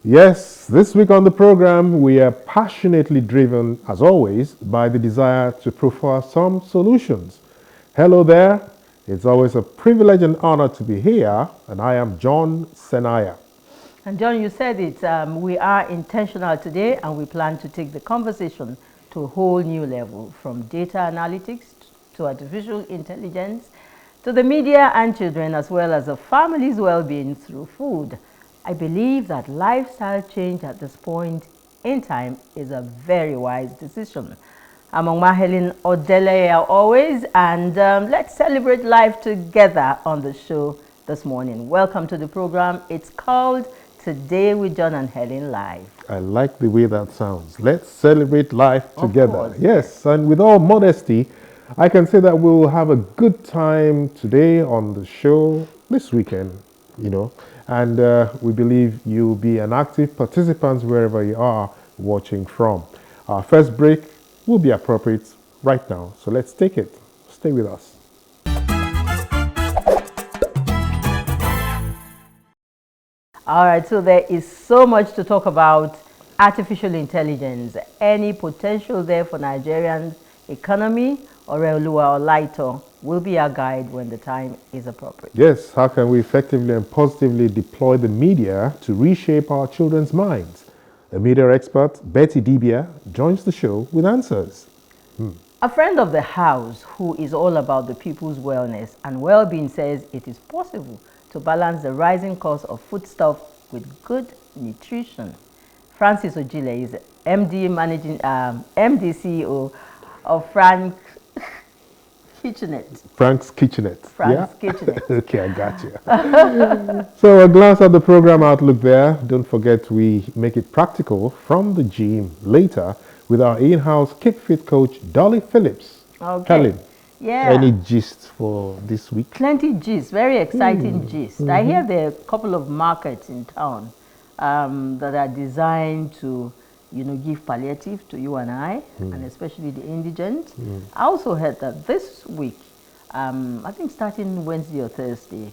Yes, this week on the program, we are passionately driven, as always, by the desire to profile some solutions. Hello there. It's always a privilege and honor to be here, and I am John Senaya. And John, you said it, we are intentional today and we plan to take the conversation to a whole new level, from data analytics to artificial intelligence, to the media and children, as well as the family's well-being through food. I believe that lifestyle change at this point in time is a very wise decision. I'm Helen Odele always, and let's celebrate life together on the show this morning. Welcome to the program. It's called Today with John and Helen Live. I like the way that sounds. Let's celebrate life together. Course. Yes, and with all modesty, I can say that we'll have a good time today on the show this weekend, and we believe you'll be an active participant wherever you are watching from. Our first break will be appropriate right now, so let's take it. Stay with us. All right, so there is so much to talk about artificial intelligence. Any potential there for Nigerian economy? Oreoluwa Olaito will be our guide when the time is appropriate. Yes, how can we effectively and positively deploy the media to reshape our children's minds? A media expert, Betty Dibia, joins the show with answers. A friend of the house who is all about the people's wellness and well-being says it is possible to balance the rising cost of foodstuff with good nutrition. Francis Ojile is MD CEO of Frank's Kitchenette. Frank's yeah? Kitchenette. Okay, I got you. So a glance at the program outlook there. Don't forget we make it practical from the gym later with our in-house Keep Fit coach, Dolly Phillips. Okay. Helen, yeah. Any gist for this week? Plenty gist, very exciting gist. I hear there are a couple of markets in town that are designed to give palliative to you and I, and especially the indigent. I also heard that this week, I think starting Wednesday or Thursday,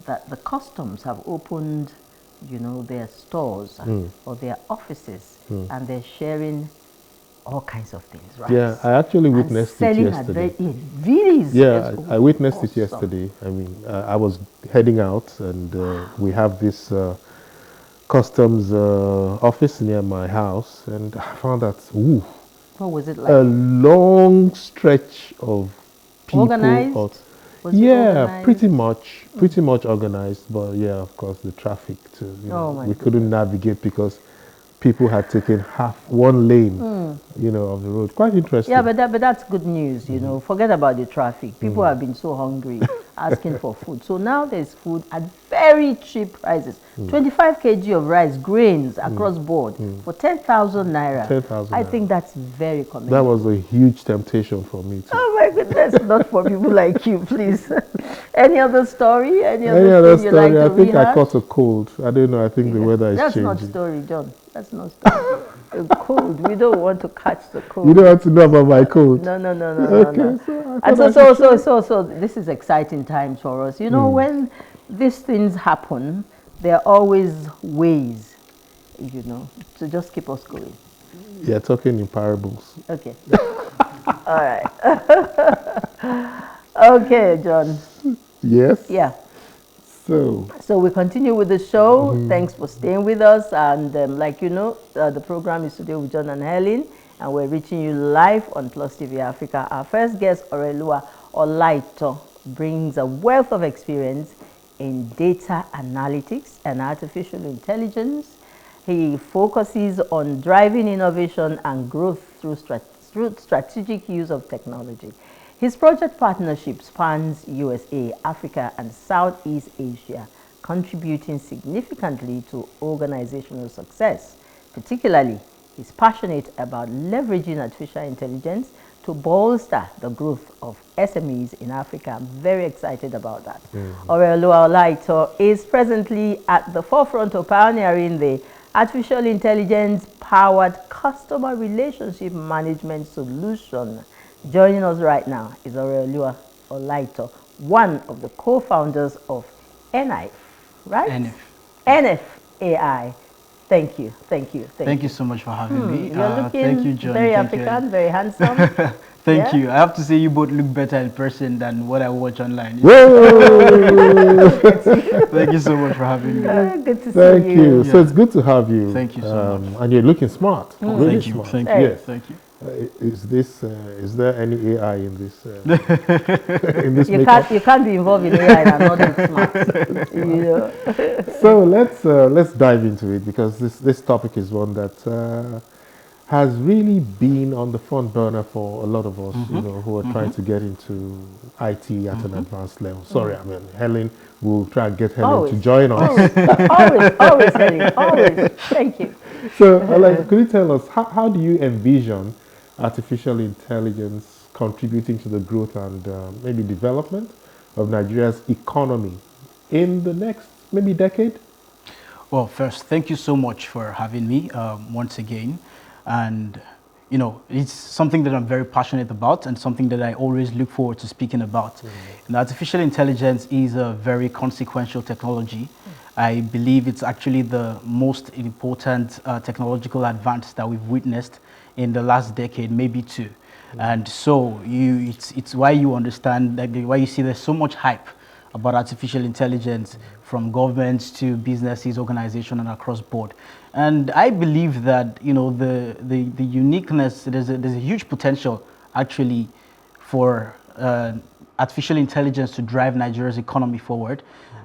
that the customs have opened, their stores or their offices, and they're sharing all kinds of things, right? Yeah, I actually witnessed it yesterday. It really is. Yeah, I witnessed it yesterday. I mean, I was heading out, and we have this customs office near my house, and I found that what was it like? A long stretch of people. Organized? Was it organized? Pretty much organized, but yeah, of course, the traffic too. We couldn't navigate because people had taken one lane, of the road. Quite interesting. Yeah, but that's good news, Forget about the traffic. People have been so hungry, asking for food. So now there's food at very cheap prices. 25 kg of rice, grains across board for 10,000 naira. 10,000 I think that's very commendable. That was a huge temptation for me too. Oh my goodness, not for people like you, please. Any other story? Any other story? Like I think I caught a cold. I don't know. I think the weather is changing. That's not story, John. That's not story. A cold. We don't want to catch the cold. You don't want to know about my cold. No. Okay, no. And so this is exciting times for us. When these things happen, there are always ways, to just keep us going. Yeah, talking in parables. Okay. All right. Okay, John. Yes? Yeah. So we continue with the show. Thanks for staying with us. And the program is Today with John and Helen, and we're reaching you live on PlusTvAfrica. Our first guest, Oreoluwa Olaito, brings a wealth of experience in data analytics and artificial intelligence. He focuses on driving innovation and growth through strategic use of technology. His project partnership spans USA, Africa, and Southeast Asia, contributing significantly to organizational success. Particularly, he's passionate about leveraging artificial intelligence to bolster the growth of SMEs in Africa. I'm very excited about that. Oreoluwa Olaito is presently at the forefront of pioneering the artificial intelligence-powered customer relationship management solution. Joining us right now is Oreoluwa Olaito, one of the co-founders of NIF, right? NF. NF AI. Thank you, thank you, Thank you so much for having me. You're looking Thank you, John. very Thank African, you. very handsome. Thank Yeah? you. I have to say you both look better in person than what I watch online. Whoa! Thank you so much for having me. Good to Thank see you. you. So Yeah. it's good to have you. Thank you so much. And you're looking smart. Oh, Really thank you. smart. Thank you. Hey. Yes. Thank you. Is there any AI in this in this You makeup? can't be involved in AI and not look smart. You know. So let's dive into it, because this topic is one that has really been on the front burner for a lot of us, who are trying to get into IT at an advanced level. Sorry, I mean Helen. We'll try and get Helen to Always, join us. always, Helen, always. Thank you. So, like, could you tell us how do you envision artificial intelligence contributing to the growth and maybe development of Nigeria's economy in the next maybe decade? Well, first, thank you so much for having me once again. And, it's something that I'm very passionate about and something that I always look forward to speaking about. And artificial intelligence is a very consequential technology. I believe it's actually the most important technological advance that we've witnessed in the last decade, maybe two. And so it's why you understand, why you see there's so much hype about artificial intelligence from governments to businesses, organizations, and across board. And I believe that the uniqueness, there's a huge potential actually for artificial intelligence to drive Nigeria's economy forward.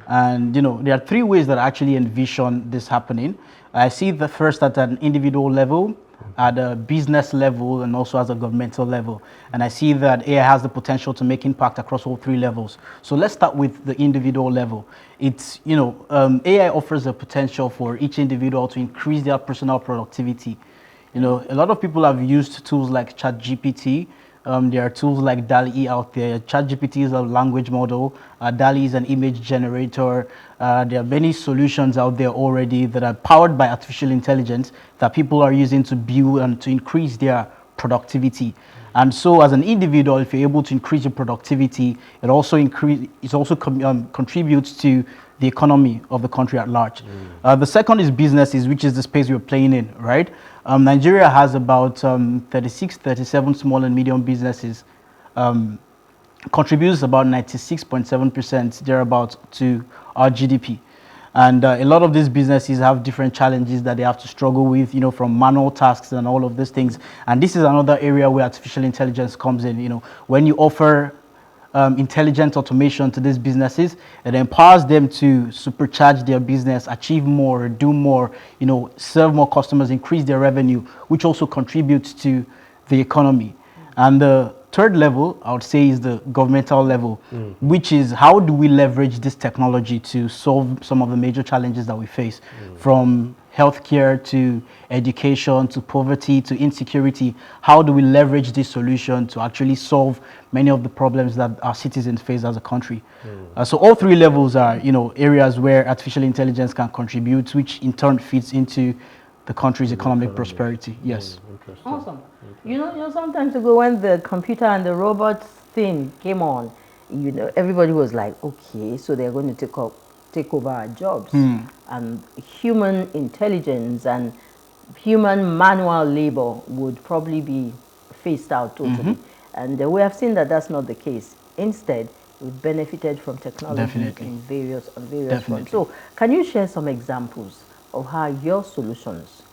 And there are three ways that I actually envision this happening. I see the first at an individual level, at a business level, and also as a governmental level. And I see that AI has the potential to make impact across all three levels. So let's start with the individual level. It's, AI offers a potential for each individual to increase their personal productivity. A lot of people have used tools like ChatGPT. There are tools like DALL-E out there. ChatGPT is a language model. DALL-E is an image generator. There are many solutions out there already that are powered by artificial intelligence that people are using to build and to increase their productivity. And so, as an individual, if you're able to increase your productivity, it also contributes to the economy of the country at large. The second is businesses, which is the space we're playing in, right? Nigeria has about 37 small and medium businesses, contributes about 96.7% thereabouts to our GDP. And a lot of these businesses have different challenges that they have to struggle with, from manual tasks and all of these things. And this is another area where artificial intelligence comes in. When you offer intelligent automation to these businesses, it empowers them to supercharge their business, achieve more, do more, serve more customers, increase their revenue, which also contributes to the economy. And the third level, I would say, is the governmental level, which is how do we leverage this technology to solve some of the major challenges that we face, from healthcare to education to poverty to insecurity. How do we leverage this solution to actually solve many of the problems that our citizens face as a country? So all three levels are, areas where artificial intelligence can contribute, which in turn feeds into the country's economic prosperity. Yes. Awesome. Some time ago when the computer and the robots thing came on, everybody was like, okay, so they're going to take over our jobs. And human intelligence and human manual labor would probably be phased out totally. And we have seen that that's not the case. Instead, we've benefited from technology Definitely. on various Definitely. fronts. So can you share some examples of how your solutions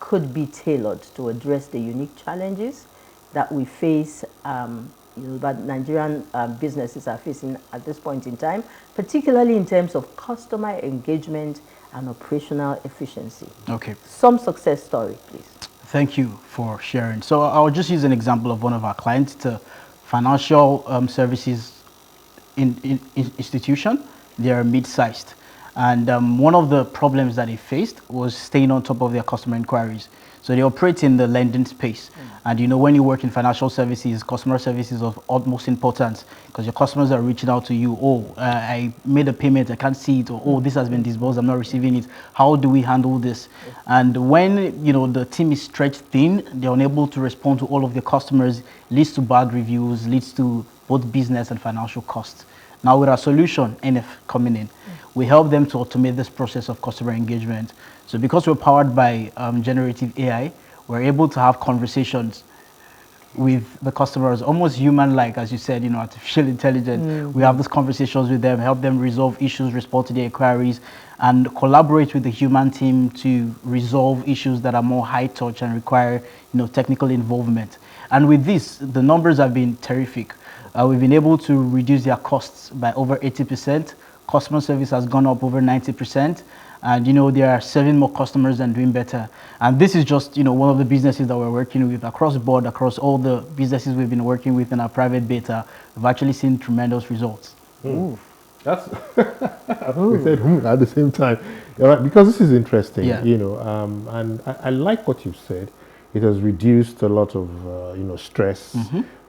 could be tailored to address the unique challenges that we face, that Nigerian businesses are facing at this point in time, particularly in terms of customer engagement and operational efficiency? Okay. Some success story, please. Thank you for sharing. So I'll just use an example of one of our clients. It's a financial services institution. They are mid-sized. And one of the problems that they faced was staying on top of their customer inquiries. So they operate in the lending space. And when you work in financial services, customer service is of utmost importance because your customers are reaching out to you. Oh, I made a payment, I can't see it. Or, oh, this has been disbursed, I'm not receiving it. How do we handle this? And when, the team is stretched thin, they're unable to respond to all of their customers, leads to bad reviews, leads to both business and financial costs. Now with our solution, NF coming in, we help them to automate this process of customer engagement. So because we're powered by generative AI, we're able to have conversations with the customers, almost human-like, as you said, artificial intelligence. We have these conversations with them, help them resolve issues, respond to their inquiries, and collaborate with the human team to resolve issues that are more high touch and require, technical involvement. And with this, the numbers have been terrific. We've been able to reduce their costs by over 80%. Customer service has gone up over 90%. And they are serving more customers and doing better. And this is just one of the businesses that we're working with across the board, across all the businesses we've been working with in our private beta. We've actually seen tremendous results. Ooh. That's we said at the same time, right? Because this is interesting, Yeah. and I like what you've said. It has reduced a lot of stress.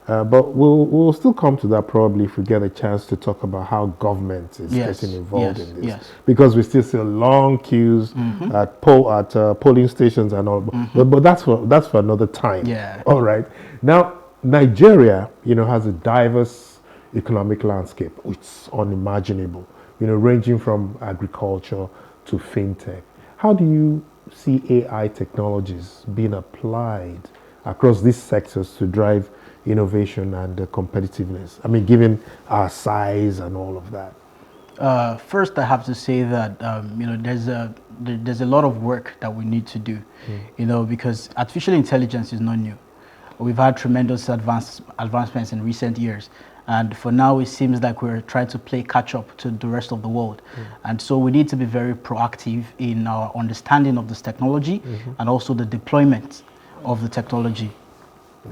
But we'll still come to that probably if we get a chance to talk about how government is getting involved in this. Because we still see long queues at polling stations and all. But that's for another time. Yeah. All right. Now Nigeria, has a diverse economic landscape. It's unimaginable. Ranging from agriculture to fintech. How do you see AI technologies being applied across these sectors to drive innovation and competitiveness? I mean, given our size and all of that. First, I have to say that there's a lot of work that we need to do, because artificial intelligence is not new. We've had tremendous advancements in recent years, and for now, it seems like we're trying to play catch up to the rest of the world. And so we need to be very proactive in our understanding of this technology and also the deployment of the technology.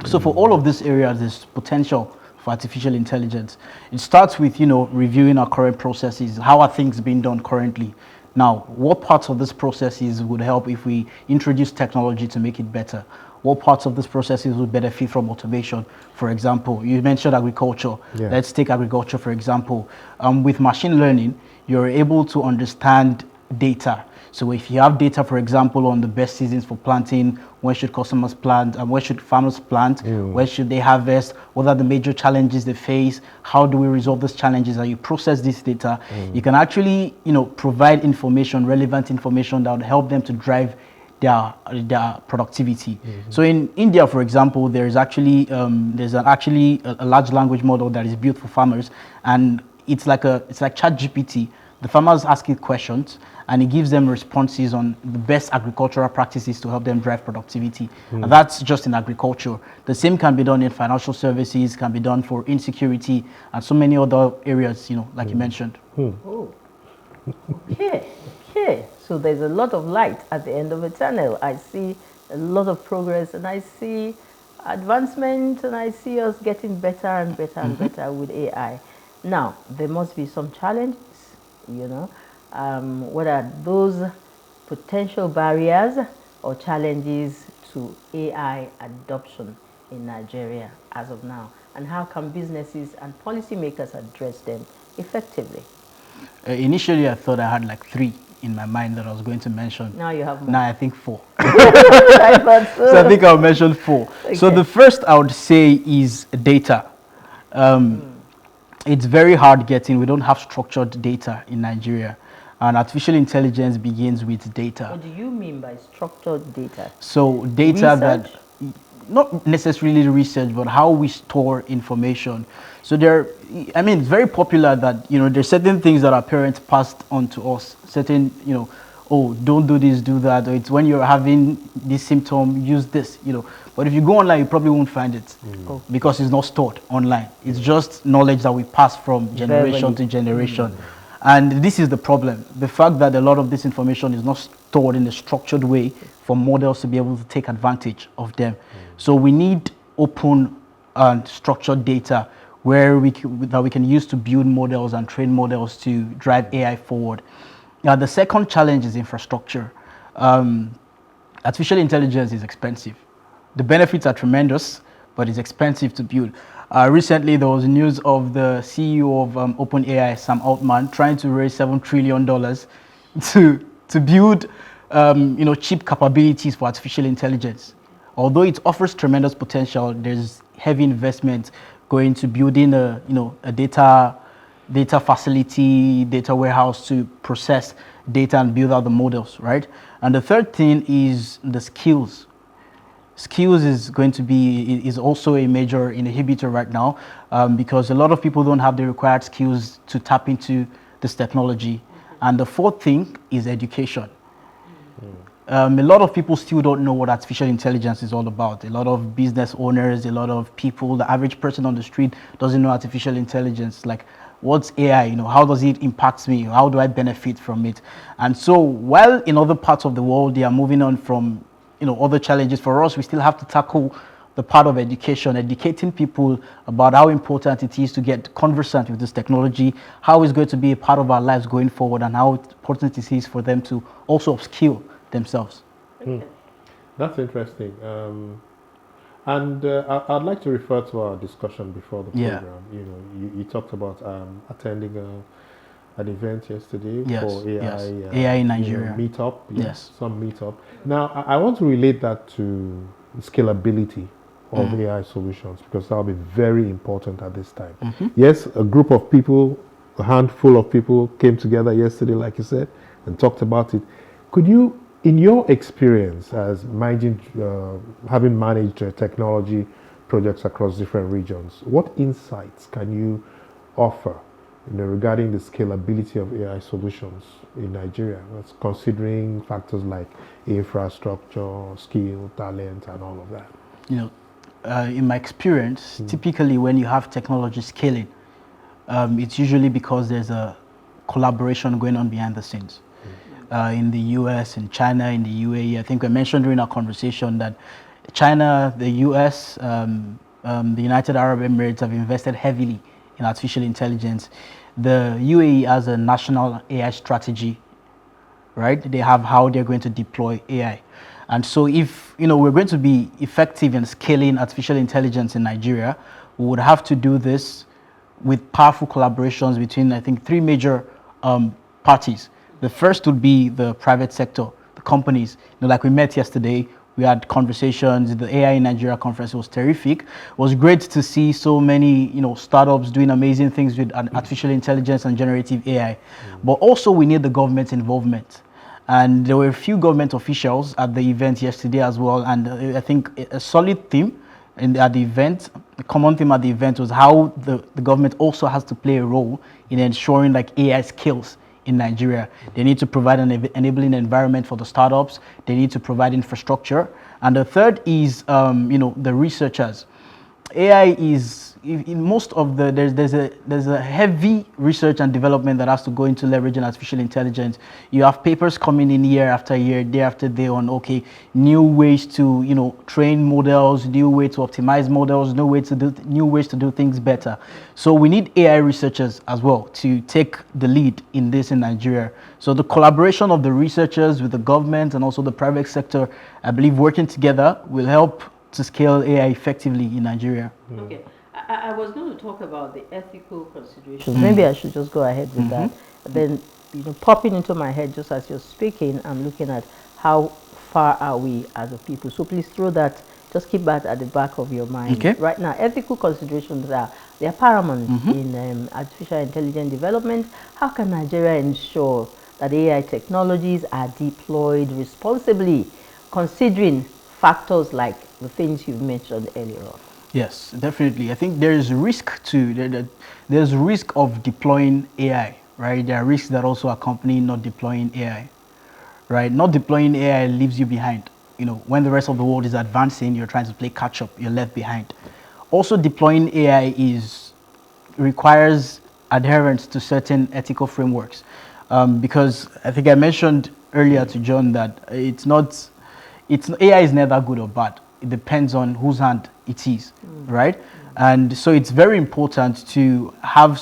So for all of these areas, there's potential for artificial intelligence. It starts with, reviewing our current processes. How are things being done currently? Now, what parts of these processes would help if we introduce technology to make it better? What parts of these processes would benefit from automation? For example, you mentioned agriculture. Yeah. Let's take agriculture, for example. With machine learning, you're able to understand data. So if you have data, for example, on the best seasons for planting, when should customers plant, and when should farmers plant, when should they harvest, what are the major challenges they face, how do we resolve those challenges, and you process this data, you can actually, provide information, relevant information that would help them to drive their productivity. So in India, for example, there's actually a large language model that is built for farmers, and it's like ChatGPT. The farmers ask it questions, and it gives them responses on the best agricultural practices to help them drive productivity. And that's just in agriculture. The same can be done in financial services, can be done for insecurity, and so many other areas, like you mentioned. Oh, okay. So there's a lot of light at the end of the tunnel. I see a lot of progress, and I see advancement, and I see us getting better and better and better with AI. Now, there must be some challenges, What are those potential barriers or challenges to AI adoption in Nigeria as of now? And how can businesses and policymakers address them effectively? Initially, I thought I had like 3 in my mind that I was going to mention. Now you have more. Now I think 4. I thought so. So I think I'll mention 4. Okay. So the first I would say is data. It's very hard getting, we don't have structured data in Nigeria. And artificial intelligence begins with data. What do you mean by structured data? So data Research? that, not necessarily research, but how we store information. So it's very popular that, there's certain things that our parents passed on to us. Certain, oh, don't do this, do that. Or it's when you're having this symptom, use this, But if you go online, you probably won't find it because it's not stored online. It's just knowledge that we pass from generation to generation. And this is the problem. The fact that a lot of this information is not stored in a structured way for models to be able to take advantage of them. So we need open and structured data where we can use to build models and train models to drive AI forward. Now, the second challenge is infrastructure. Artificial intelligence is expensive. The benefits are tremendous, but it's expensive to build. Recently, there was news of the CEO of OpenAI, Sam Altman, trying to raise $7 trillion to build cheap capabilities for artificial intelligence. Although it offers tremendous potential, there's heavy investment going to building a data data facility, data warehouse to process data and build out the models, right? And the third thing is the skills. Skills is going to be, is also a major inhibitor right now, because a lot of people don't have the required skills to tap into this technology. And the fourth thing is education. A lot of people still don't know what artificial intelligence is all about. A lot of business owners, a lot of people, the average person on the street doesn't know artificial intelligence. Like, what's AI? You know, how does it impact me? How do I benefit from it? And so, while in other parts of the world they are moving on from, you know, other challenges, for us we still have to tackle the part of education, educating people about how important it is to get conversant with this technology, how it's going to be a part of our lives going forward, and how important it is for them to also upskill themselves. That's interesting. I'd like to refer to our discussion before the program. You know, you talked about attending an event yesterday for AI, AI in Nigeria. meetup. Yes, some meetup. Now, I want to relate that to scalability of AI solutions, because that'll be very important at this time. Yes, a group of people, a handful of people came together yesterday, like you said, and talked about it. Could you, in your experience as having managed technology projects across different regions, what insights can you offer, you know, regarding the scalability of AI solutions in Nigeria? That's considering factors like infrastructure, skill, talent, and all of that. You know, in my experience, typically when you have technology scaling, it's usually because there's a collaboration going on behind the scenes. In the US, in China, in the UAE, I think I mentioned during our conversation that China, the US, the United Arab Emirates have invested heavily in artificial intelligence. The UAE has a national AI strategy, right? They have how they're going to deploy AI. And so if, you know, we're going to be effective in scaling artificial intelligence in Nigeria, we would have to do this with powerful collaborations between, I think, three major parties. The first would be the private sector, the companies. You know, like we met yesterday, we had conversations. The AI in Nigeria conference was terrific. It was great to see so many, you know, startups doing amazing things with artificial intelligence and generative AI. But also we need the government involvement. And there were a few government officials at the event yesterday as well. And I think a solid theme at the event, the common theme at the event was how the government also has to play a role in ensuring like AI skills in Nigeria. They need to provide an enabling environment for the startups. They need to provide infrastructure. And the third is, you know, the researchers. AI is, in most of the, there's a heavy research and development that has to go into leveraging artificial intelligence. You have papers coming in year after year, day after day on, okay, new ways to, you know, train models, new way to optimize models, new ways to do things better. So we need AI researchers as well to take the lead in this in Nigeria. So the collaboration of the researchers with the government and also the private sector, I believe working together will help to scale AI effectively in Nigeria. Okay, I was going to talk about the ethical considerations. Maybe I should just go ahead with that. Then, you know, popping into my head just as you're speaking, I'm looking at how far are we as a people. So please throw that, just keep that at the back of your mind. Okay. Right now, ethical considerations they are paramount in artificial intelligence development. How can Nigeria ensure that AI technologies are deployed responsibly, considering factors like the things you've mentioned earlier on? Yes, definitely. I think there's risk there's risk of deploying AI, right? There are risks that also accompany not deploying AI, right? Not deploying AI leaves you behind. You know, when the rest of the world is advancing, you're trying to play catch up, you're left behind. Also, deploying AI requires adherence to certain ethical frameworks, because I think I mentioned earlier to John that AI is neither good or bad. It depends on whose hand it is, right? And so it's very important to have,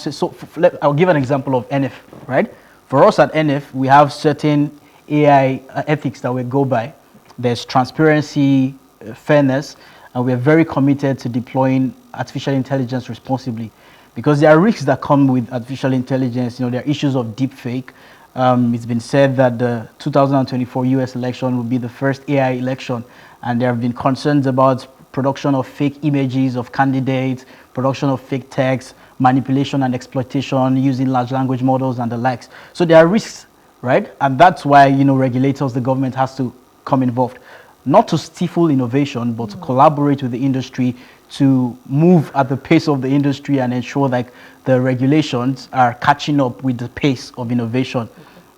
I'll give an example of NF, right? For us at NF, we have certain AI ethics that we go by. There's transparency, fairness, and we're very committed to deploying artificial intelligence responsibly, because there are risks that come with artificial intelligence. You know, there are issues of deep fake. It's been said that the 2024 US election will be the first AI election, and there have been concerns about production of fake images of candidates, production of fake text, manipulation and exploitation using large language models and the likes. So there are risks, right? And that's why, regulators, the government has to come involved, not to stifle innovation, but to collaborate with the industry to move at the pace of the industry and ensure like the regulations are catching up with the pace of innovation.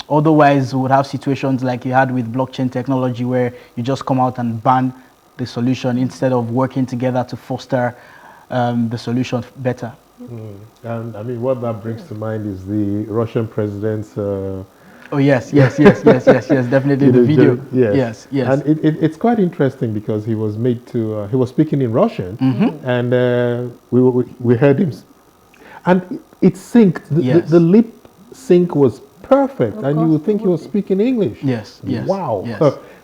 Otherwise, we would have situations like you had with blockchain technology where you just come out and ban the solution instead of working together to foster the solution better. And I mean, what that brings to mind is the Russian president's. Oh yes, definitely the video. Yes. And it's quite interesting because he was made to. He was speaking in Russian, and we heard him, and it synced. The lip sync was perfect, and you would think he was speaking English. Yes. Wow. Yes.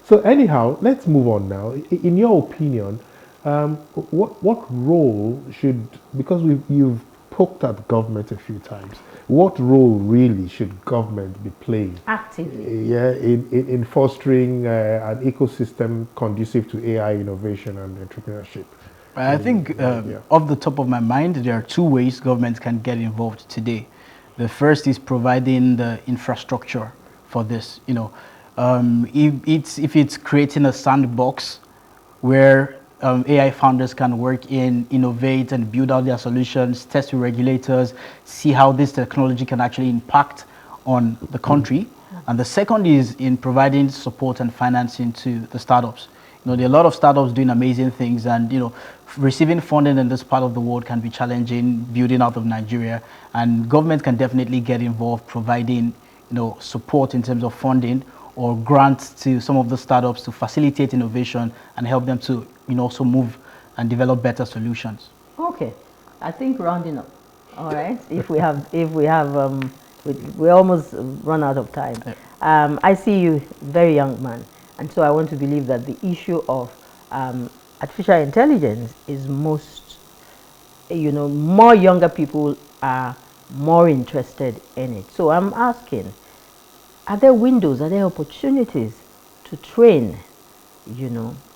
So anyhow, let's move on now. In your opinion, what role should, because you've poked at government a few times, what role really should government be playing actively? In fostering an ecosystem conducive to AI innovation and entrepreneurship? I think off the top of my mind, there are two ways government can get involved today. The first is providing the infrastructure for this. If it's creating a sandbox where AI founders can work in, innovate and build out their solutions, test with regulators, see how this technology can actually impact on the country. And the second is in providing support and financing to the startups. There are a lot of startups doing amazing things, and receiving funding in this part of the world can be challenging, building out of Nigeria, and government can definitely get involved, providing support in terms of funding or grants to some of the startups to facilitate innovation and help them to also move and develop better solutions. Okay, I think rounding up. All right, we almost run out of time. I see you very young man, and so I want to believe that the issue of artificial intelligence is most, more younger people are more interested in it. So I'm asking, are there windows, are there opportunities to train,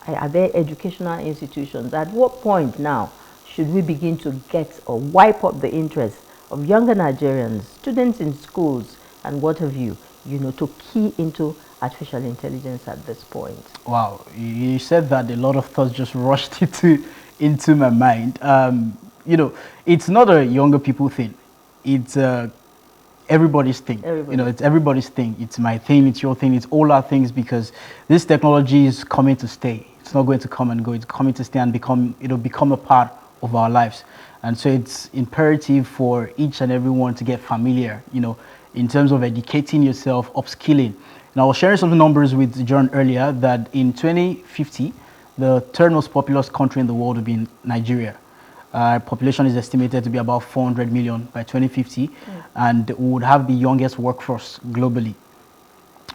are there educational institutions? At what point now should we begin to get or wipe up the interest of younger Nigerians, students in schools and what have you, to key into artificial intelligence at this point? Wow, you said that, a lot of thoughts just rushed into my mind. It's not a younger people thing. It's everybody's thing. It's everybody's thing. It's my thing, it's your thing, it's all our things, because this technology is coming to stay. It's not going to come and go. It's coming to stay and it'll become a part of our lives. And so it's imperative for each and everyone to get familiar, in terms of educating yourself, upskilling. And I was sharing some numbers with John earlier that in 2050, the third most populous country in the world will be in Nigeria. Population is estimated to be about 400 million by 2050, and we would have the youngest workforce globally.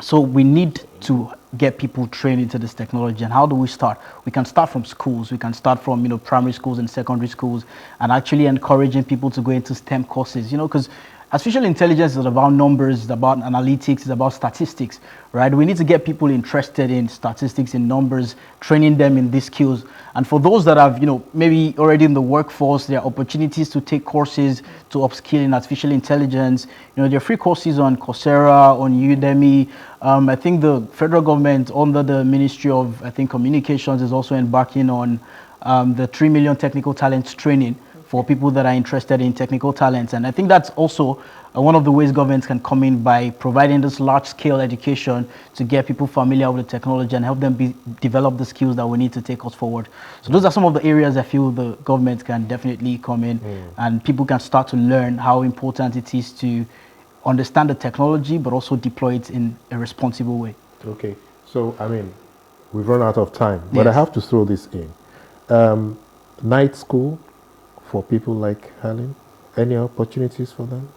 So we need to get people trained into this technology. And how do we start? We can start from schools. We can start from primary schools and secondary schools, and actually encouraging people to go into STEM courses. Because artificial intelligence is about numbers, it's about analytics, it's about statistics, right? We need to get people interested in statistics, in numbers, training them in these skills. And for those that have, maybe already in the workforce, there are opportunities to take courses to upskill in artificial intelligence. There are free courses on Coursera, on Udemy. I think the federal government, under the Ministry of, Communications, is also embarking on the 3 million technical talents training for people that are interested in technical talents. And I think that's also one of the ways governments can come in, by providing this large-scale education to get people familiar with the technology and help them develop the skills that we need to take us forward. So those are some of the areas I feel the government can definitely come in, and people can start to learn how important it is to understand the technology, but also deploy it in a responsible way. Okay, so we've run out of time, but I have to throw this in. Night school for people like Helen, any opportunities for them?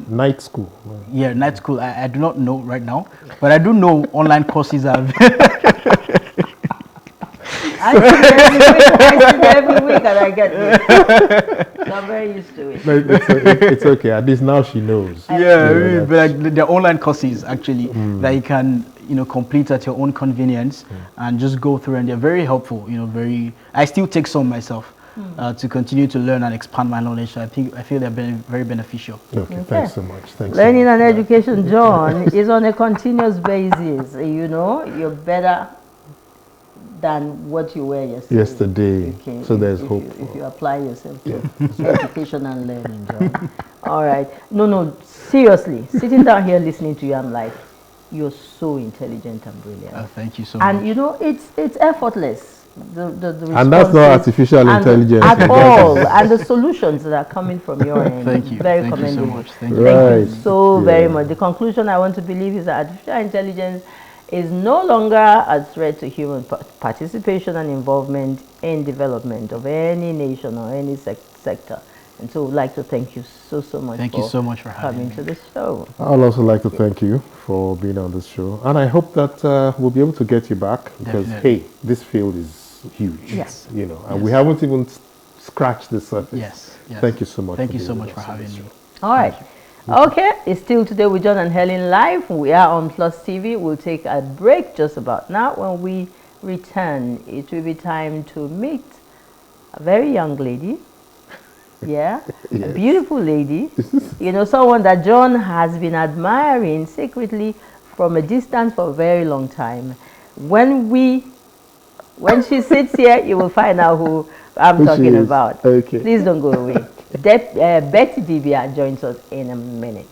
Night school. Yeah, night school. I do not know right now, but I do know online courses have. I see every week and I get this. So I'm very used to it. No, it's okay. At least now she knows. Yeah, but there are online courses actually that you can complete at your own convenience, and just go through, and they're very helpful. I still take some myself to continue to learn and expand my knowledge. So I feel they're very beneficial. Okay, thanks so much. Learning and education, John, is on a continuous basis. You're better than what you were yesterday. So there's hope. If you apply yourself to education and learning, John. All right. No, seriously, sitting down here listening to you, I'm like, you're so intelligent and brilliant. Thank you so much. And it's effortless. And that's not artificial intelligence at all. And the solutions that are coming from your end. Thank you. Very commendable. Thank you so much. Thank you so very much. The conclusion I want to believe is that artificial intelligence is no longer a threat to human participation and involvement in development of any nation or any sector. And so we'd like to thank you so much. Thank you so much for coming to the show. I'd also like to thank you for being on this show. And I hope that we'll be able to get you back because, Definitely. hey, this field is huge. Yes. And we haven't even scratched the surface. Yes. Thank you so much. Thank you so much for having me. All right. Okay, it's still Today with John and Helen live. We are on Plus TV. We'll take a break just about now. When we return, it will be time to meet a very young lady. Yeah, yes. A beautiful lady. Someone that John has been admiring secretly from a distance for a very long time. When she sits here, you will find out who I'm talking about. Okay. Please don't go away. Betty Dibia joins us in a minute.